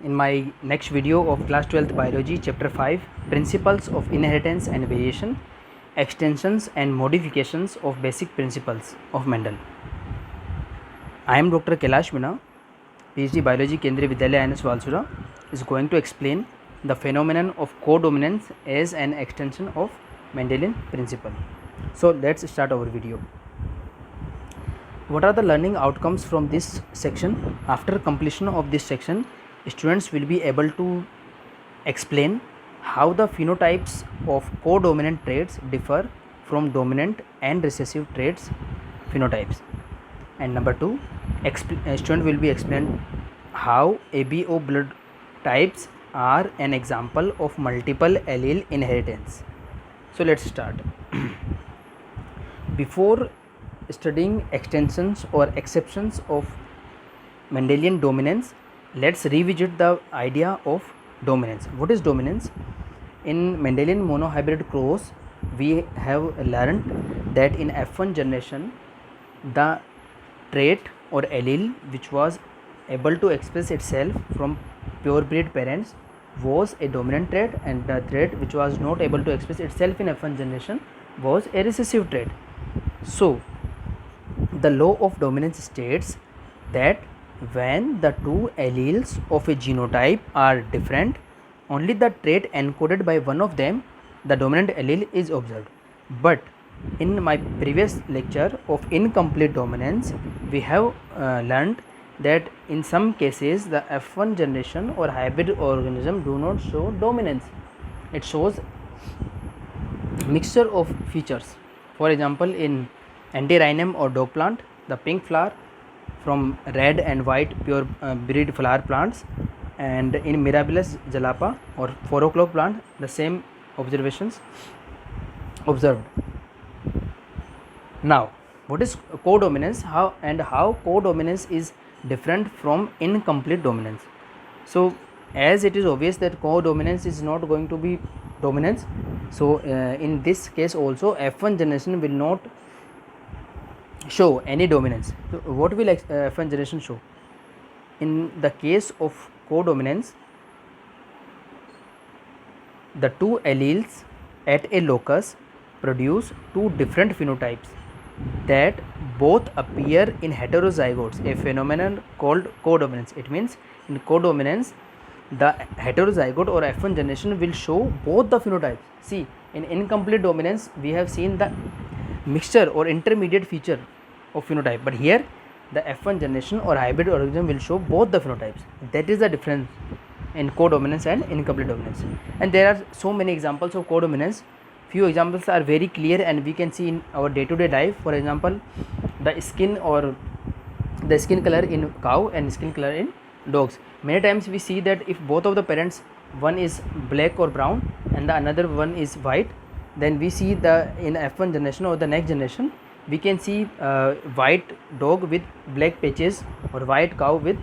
In my next video of class 12th biology chapter 5, principles of inheritance and variation, extensions and modifications of basic principles of Mendel. I am Dr. Kailash Meena, PhD biology, Kendriya Vidyalaya INS Valsura, is going to explain the phenomenon of codominance as an extension of Mendelian principle. So let's start our video. What are the learning outcomes from this section? After completion of this section, students will be able to explain how the phenotypes of codominant traits differ from dominant and recessive traits phenotypes. And number 2, student will be explained how ABO blood types are an example of multiple allele inheritance. So let's start. Before studying extensions or exceptions of Mendelian dominance, let's revisit the idea of dominance. What is dominance? In Mendelian monohybrid cross, we have learned that in F1 generation, the trait or allele which was able to express itself from purebred parents was a dominant trait, and the trait which was not able to express itself in F1 generation was a recessive trait. So the law of dominance states that when the two alleles of a genotype are different, only the trait encoded by one of them, the dominant allele, is observed. But in my previous lecture of incomplete dominance, we have learned that in some cases the F1 generation or hybrid organism do not show dominance. It shows mixture of features. For example, in Antirrhinum or dog plant, the pink flower from red and white pure breed flower plants, and in Mirabilis jalapa or 4 o'clock plant, the same observations observed. Now, what is codominance? How codominance is different from incomplete dominance? So, as it is obvious that codominance is not going to be dominance, so in this case also F1 generation will not show any dominance. So what will F1 generation show? In the case of codominance, the two alleles at a locus produce two different phenotypes that both appear in heterozygotes, a phenomenon called codominance. It means in codominance, the heterozygote or F1 generation will show both the phenotypes. See, in incomplete dominance, we have seen the mixture or intermediate feature of phenotype, but here the F1 generation or hybrid organism will show both the phenotypes. That is the difference in codominance and incomplete dominance. And there are so many examples of codominance. Few examples are very clear and we can see in our day-to-day life. For example, the skin or the skin color in cow and skin color in dogs. Many times we see that if both of the parents, one is black or brown and the another one is white, then we see the in F1 generation or the next generation, we can see white dog with black patches or white cow with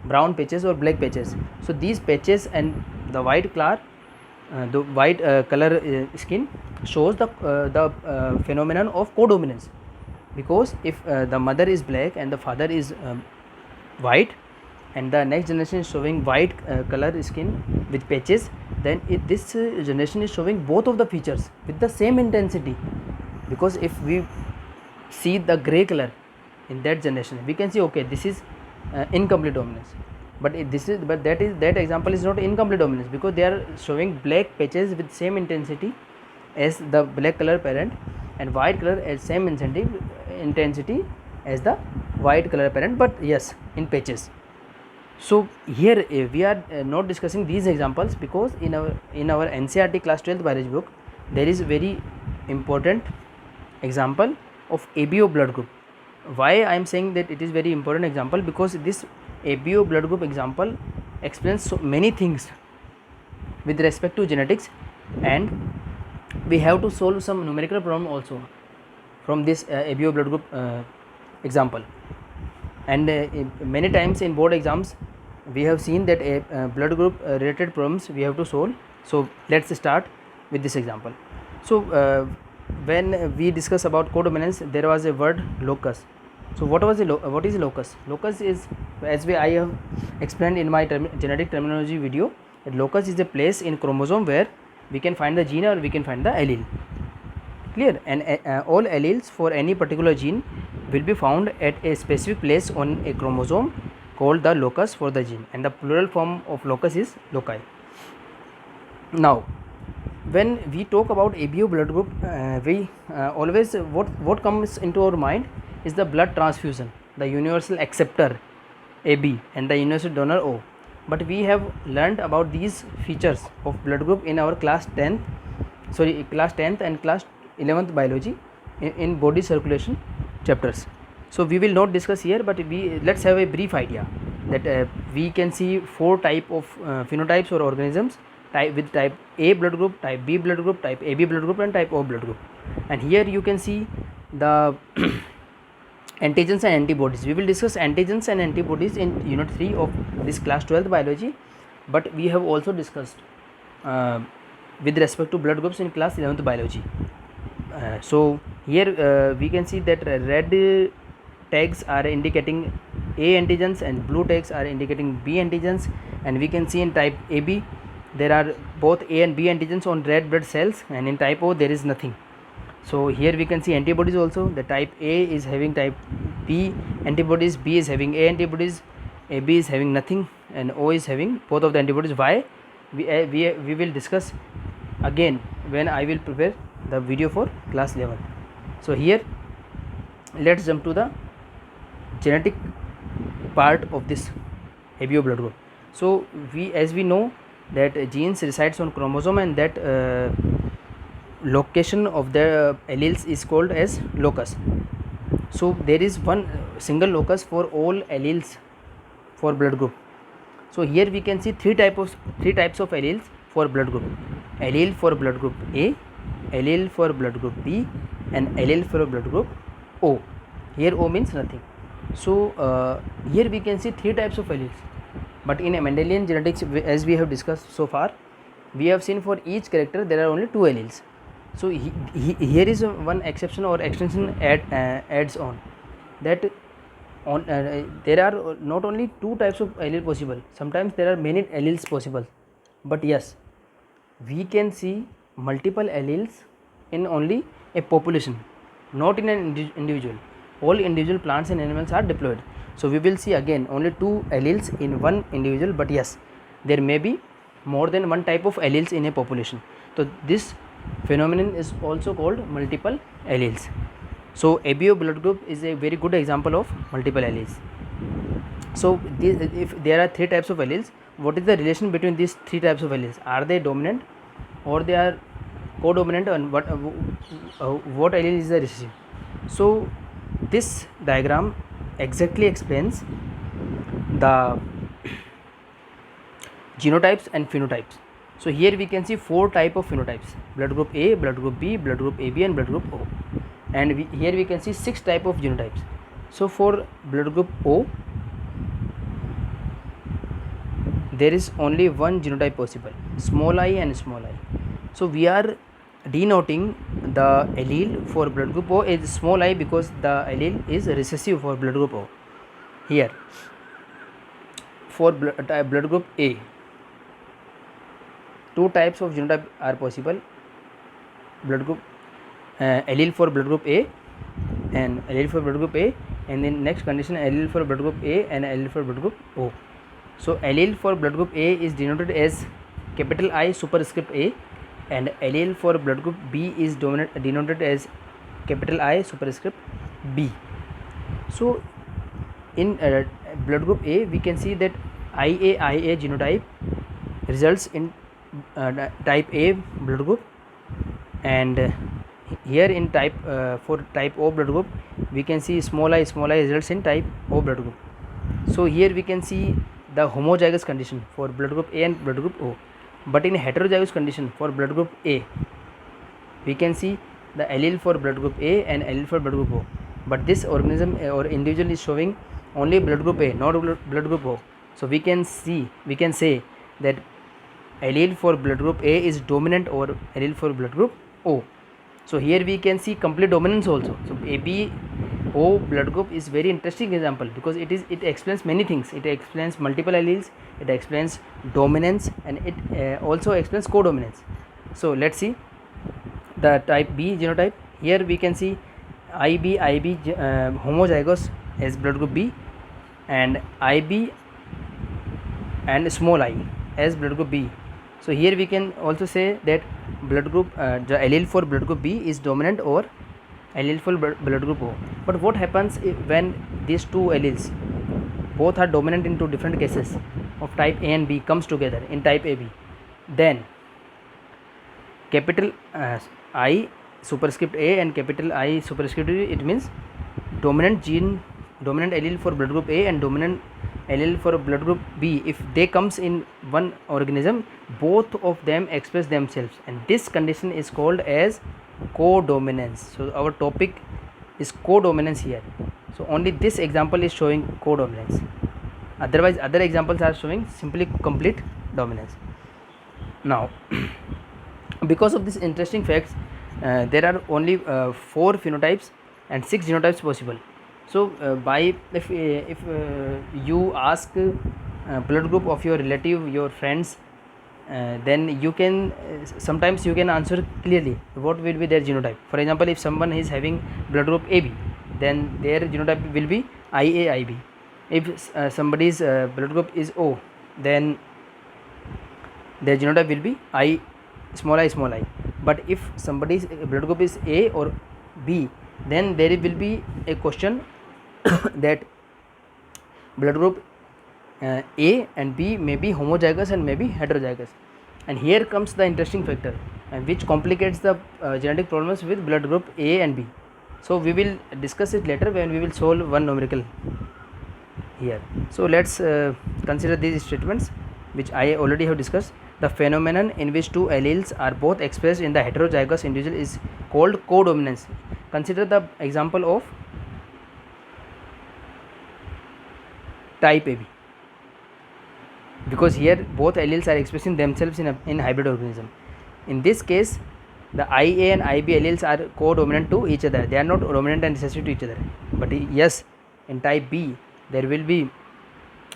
brown patches or black patches. So these patches and the white color, skin shows the phenomenon of codominance, because if the mother is black and the father is white, and the next generation is showing white color skin with patches, then this generation is showing both of the features with the same intensity. Because if we see the gray color in that generation, we can see okay, this is incomplete dominance. But that example is not incomplete dominance, because they are showing black patches with same intensity as the black color parent and white color as same intensity as the white color parent, but yes, in patches. So here we are not discussing these examples, because in our NCERT class 12th biology book there is very important example of ABO blood group. Why I am saying that it is very important example? Because this ABO blood group example explains so many things with respect to genetics, and we have to solve some numerical problem also from this ABO blood group example. And many times in board exams we have seen that a blood group related problems we have to solve. So let's start with this example. So when we discuss about codominance, there was a word locus. So what is locus? Locus is, as I have explained in my genetic terminology video, that locus is a place in chromosome where we can find the gene or we can find the allele. Clear? And all alleles for any particular gene will be found at a specific place on a chromosome called the locus for the gene, and the plural form of locus is loci. Now, when we talk about ABO blood group, we always what comes into our mind is the blood transfusion, the universal acceptor AB and the universal donor O. But we have learned about these features of blood group in our class 10th and class 11th biology in body circulation chapters. So we will not discuss here, but let's have a brief idea that we can see 4 type of phenotypes or organisms, with type A blood group, type B blood group, type AB blood group, and type O blood group. And here you can see the antigens and antibodies. We will discuss antigens and antibodies in unit 3 of this class 12th biology, but we have also discussed with respect to blood groups in class 11th biology. So here we can see that red tags are indicating A antigens and blue tags are indicating B antigens, and we can see in type AB there are both A and B antigens on red blood cells, and in type O there is nothing. So here we can see antibodies also. The type A is having type B antibodies, B is having A antibodies, AB is having nothing, and O is having both of the antibodies. Why? We will discuss again when I will prepare the video for class 11. So here let's jump to the genetic part of this ABO blood group. So as we know that genes resides on chromosome, and that location of the alleles is called as locus. So there is one single locus for all alleles for blood group. So here we can see three types of alleles for blood group: allele for blood group A, allele for blood group B, and allele for blood group O. Here O means nothing. So here we can see 3 types of alleles, but in a Mendelian genetics, as we have discussed so far, we have seen for each character there are only 2 alleles. So here is one exception or extension adds on that there are not only 2 types of allele possible, sometimes there are many alleles possible, but yes, we can see multiple alleles in only a population, not in an individual. All individual plants and animals are diploid. So we will see again only 2 alleles in one individual, but yes, there may be more than one type of alleles in a population. So this phenomenon is also called multiple alleles. So ABO blood group is a very good example of multiple alleles. So if there are 3 types of alleles, what is the relation between these 3 types of alleles? Are they dominant or they are codominant, and what allele is the recessive? So this diagram exactly explains the genotypes and phenotypes. So here we can see 4 type of phenotypes: blood group A, blood group B, blood group AB, and blood group O. And here we can see 6 type of genotypes. So for blood group O, there is only one genotype possible, small I and small I. So we are denoting the allele for blood group O is small I because the allele is recessive for blood group O. Here for blood group A, 2 types of genotype are possible: blood group allele for blood group A and allele for blood group A, and then next condition allele for blood group A and allele for blood group O. So allele for blood group A is denoted as capital I superscript A, and allele for blood group B is denoted as capital I superscript B. So in blood group A, we can see that IA genotype results in type A blood group, and here in for type O blood group, we can see small I results in type O blood group. So here we can see the homozygous condition for blood group A and blood group O, but in heterozygous condition for blood group A, we can see the allele for blood group A and allele for blood group O, but this organism or individual is showing only blood group A, not blood group O. So we can say that allele for blood group A is dominant over allele for blood group O. So here we can see complete dominance also. So AB O blood group is very interesting example because it explains many things. It explains multiple alleles, it explains dominance, and it also explains codominance. So let's see the type B genotype. Here we can see IB homozygous as blood group B, and IB and small I as blood group B. So here we can also say that blood group the allele for blood group B is dominant over allele for blood group O. But what happens when these two alleles both are dominant in two different cases of type A and B comes together in type AB? Then capital I superscript A and capital I superscript B, it means dominant allele for blood group A and dominant allele for blood group B. If they comes in one organism, both of them express themselves, and this condition is called as codominance. So our topic is codominance here. So only this example is showing codominance. Otherwise, other examples are showing simply complete dominance. Now, because of this interesting facts, there are only 4 phenotypes and 6 genotypes possible. So if you ask blood group of your relative, your friends, then you can sometimes you can answer clearly what will be their genotype. For example, if someone is having blood group AB, then their genotype will be IAIB. If somebody's blood group is O, then their genotype will be I small I. But if somebody's blood group is A or B, then there will be a question that blood group A and B may be homozygous and may be heterozygous. And here comes the interesting factor which complicates the genetic problems with blood group A and B. So we will discuss it later when we will solve one numerical here. So let's consider these statements which I already have discussed. The phenomenon in which two alleles are both expressed in the heterozygous individual is called codominance. Consider the example of type AB, because here both alleles are expressing themselves in hybrid organism. In this case, the IA and IB alleles are co-dominant to each other. They are not dominant and recessive to each other. But yes, in type B, there will be,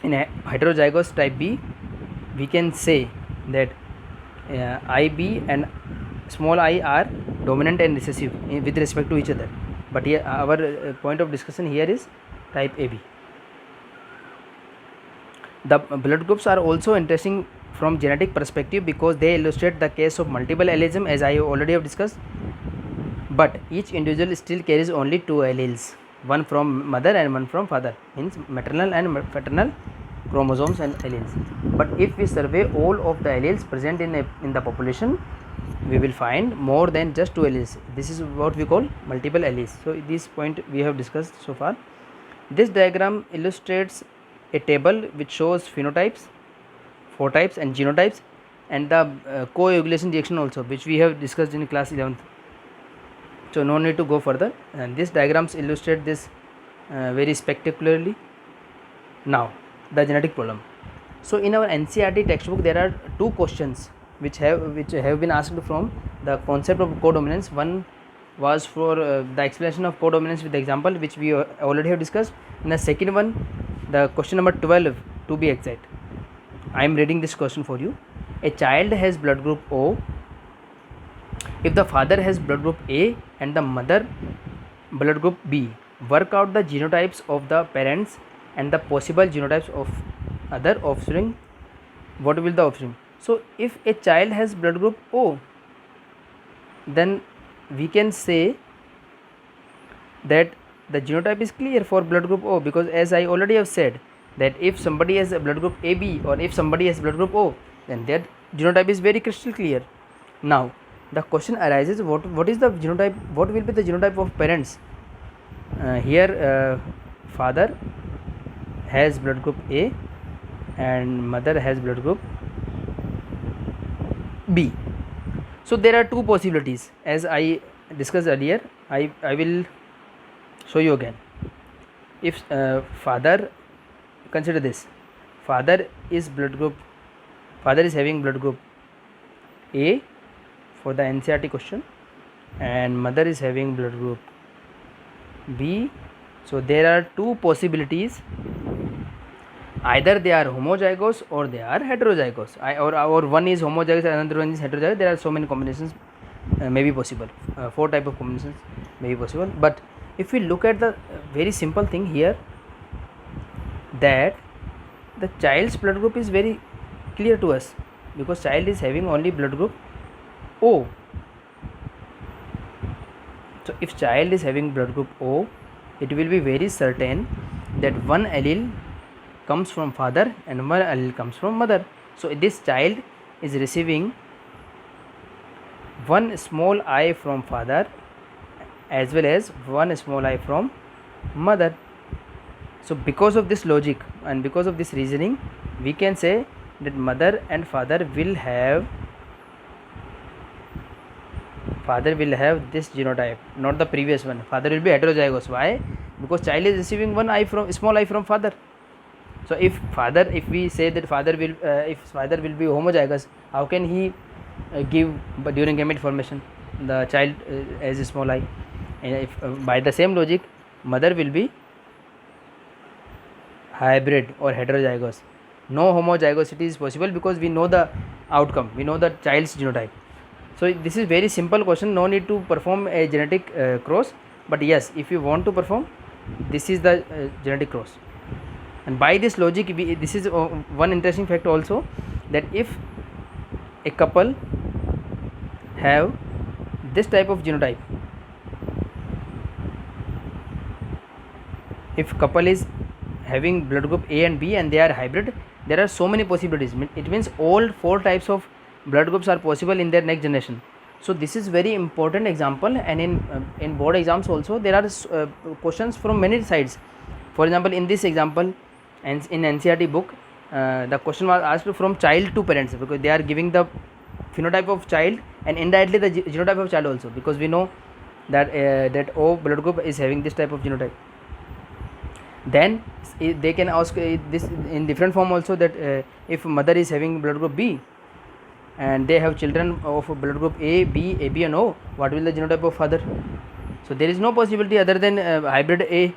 in a heterozygous type B, we can say that IB and small I are dominant and recessive with respect to each other. But here our point of discussion here is type AB. The blood groups are also interesting from genetic perspective because they illustrate the case of multiple allelism, as I already have discussed. But each individual still carries only 2 alleles, one from mother and one from father, means maternal and paternal chromosomes and alleles. But if we survey all of the alleles present in the population, we will find more than just 2 alleles. This is what we call multiple alleles. So this point we have discussed so far. This diagram illustrates a table which shows phenotypes, phenotypes and genotypes, and the coagulation reaction also, which we have discussed in class 11th. So no need to go further, and these diagrams illustrate this very spectacularly. Now the genetic problem. So in our NCERT textbook there are 2 questions which have been asked from the concept of codominance. One was for the explanation of codominance with the example which we already have discussed. And the second one, the question number 12 to be exact. I am reading this question for you. A child has blood group O. If the father has blood group A and the mother blood group B, work out the genotypes of the parents and the possible genotypes of other offspring. What will the offspring? So if a child has blood group O, then we can say that the genotype is clear for blood group O, because as I already have said that if somebody has a blood group AB or if somebody has blood group O, then their genotype is very crystal clear. Now the question arises, what is the genotype, what will be the genotype of parents? Here father has blood group A and mother has blood group B. So there are 2 possibilities, as I discussed earlier. I will show you again. If father, consider this, father is having blood group A for the NCERT question, and mother is having blood group B So there are two possibilities, either they are homozygous or they are heterozygous, or one is homozygous and another one is heterozygous. There are so many combinations may be possible, 4 type of combinations may be possible. But if we look at the very simple thing here, that the child's blood group is very clear to us, because child is having only blood group O. So if child is having blood group O, it will be very certain that one allele comes from father and one allele comes from mother. So this child is receiving one small I from father as well as one small I from mother. So because of this logic and because of this reasoning, we can say that mother and father will have this genotype, not the previous one. Father will be heterozygous. Why? Because child is receiving one I from small I from father. So if we say that father will be homozygous, how can he give during gamete formation the child as a small I? And if by the same logic, mother will be hybrid or heterozygous. No homozygosity is possible because we know the outcome, we know the child's genotype. So this is very simple question, no need to perform a genetic cross. But yes, if you want to perform, this is the genetic cross. And by this logic, this is one interesting fact also, that if a couple have this type of genotype, if couple is having blood group A and B and they are hybrid, there are so many possibilities. It means all 4 types of blood groups are possible in their next generation. So this is very important example, and in board exams also there are questions from many sides. For example, in this example and in NCERT book, the question was asked from child to parents, because they are giving the phenotype of child and indirectly the genotype of child also, because we know that that O blood group is having this type of genotype. Then they can ask this in different form also, that if mother is having blood group B and they have children of blood group A, B, AB and O, what will the genotype of father? So there is no possibility other than hybrid A.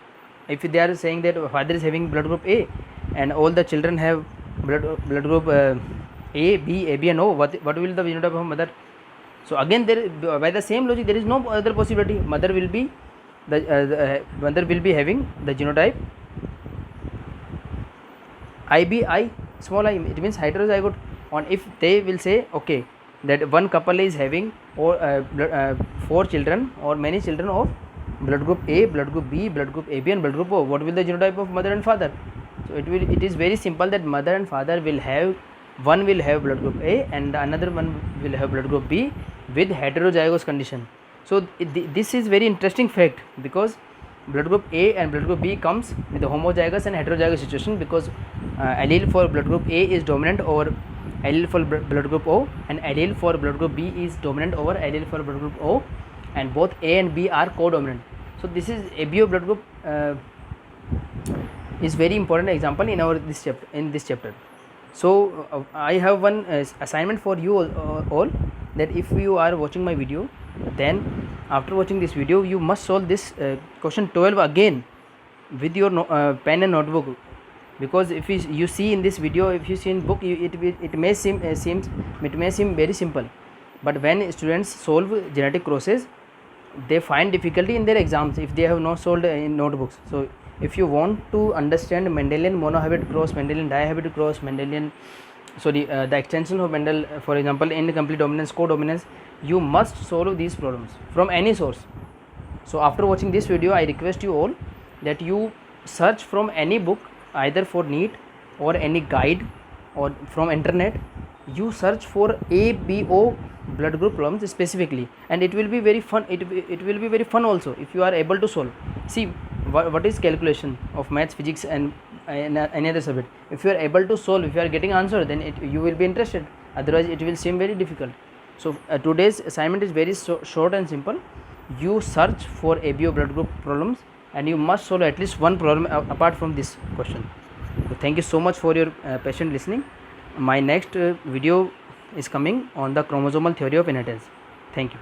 If they are saying that father is having blood group A and all the children have blood group A, B, AB and O, what will the genotype of mother? So again, there by the same logic, there is no other possibility. Mother will be having the genotype IBI small I. It means heterozygote. On if they will say okay, that one couple is having 4 children or many children of blood group A, blood group B, blood group AB and blood group O, what will the genotype of mother and father? So it is very simple, that mother and father will have, one will have blood group A and another one will have blood group B with heterozygous condition. So this is very interesting fact, because blood group A and blood group B comes with the homozygous and heterozygous situation, because allele for blood group A is dominant over allele for blood group O, and allele for blood group B is dominant over allele for blood group O, and both A and B are co-dominant. So this is ABO blood group is very important example in this chapter. So I have one assignment for you all, that if you are watching my video, then after watching this video you must solve this question 12 again with your pen and notebook, because if you see in this video, if you see in book, it may seem very simple, but when students solve genetic crosses, they find difficulty in their exams if they have not solved in notebooks. So if you want to understand Mendelian monohybrid cross, Mendelian dihybrid cross, Mendelian the extension of Mendel, for example incomplete dominance, co-dominance, you must solve these problems from any source. So after watching this video, I request you all that you search from any book, either for NEET or any guide or from internet, you search for ABO blood group problems specifically, and it will be very fun. It will be very fun also if you are able to solve. See what is calculation of maths, physics and any other subject. If you are able to solve, if you are getting answer, then you will be interested, otherwise it will seem very difficult. So today's assignment is very short and simple. You search for ABO blood group problems and you must solve at least one problem apart from this question. So thank you so much for your patient listening. My next video is coming on the chromosomal theory of inheritance. Thank you.